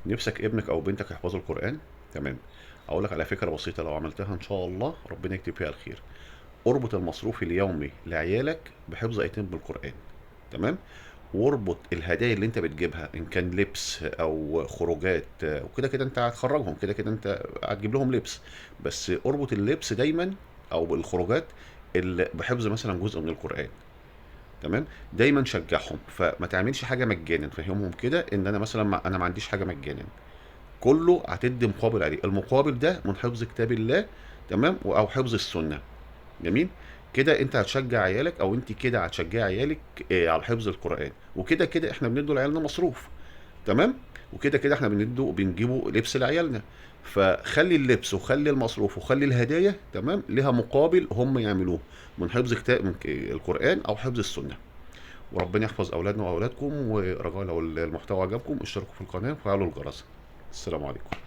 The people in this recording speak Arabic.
نفسك ابنك او بنتك يحفظوا القرآن. تمام. اقول لك على فكرة بسيطة لو عملتها ان شاء الله ربنا يكتب فيها الخير. اربط المصروف اليومي لعيالك بحفظ ايتين بالقرآن. تمام. واربط الهدايا اللي انت بتجيبها ان كان لبس او خروجات، وكده كده انت هتخرجهم، كده كده انت هتجيب لهم لبس. بس اربط اللبس دايما او الخروجات اللي بحفظ مثلا جزء من القرآن. تمام. دايما شجعهم، فما تعملش حاجه مجانا، فهمهم كده ان انا مثلا انا ما عنديش حاجه مجانا، كله هتدي مقابل عليه، المقابل ده من حفظ كتاب الله. تمام. او حفظ السنه. جميل. كده انت هتشجع عيالك او انت كده هتشجع عيالك على حفظ القران، وكده كده احنا بندوا لعيالنا مصروف. تمام. وكده كده احنا بندوا بنجيبوا لبس لعيالنا. فخلي اللبس وخلي المصروف وخلي الهدايا تمام لها مقابل هم يعملوه، من حفظ كتاب من القران او حفظ السنه. وربنا يحفظ اولادنا واولادكم. ورجاء لو المحتوى عجبكم اشتركوا في القناه وفعلوا الجرس. السلام عليكم.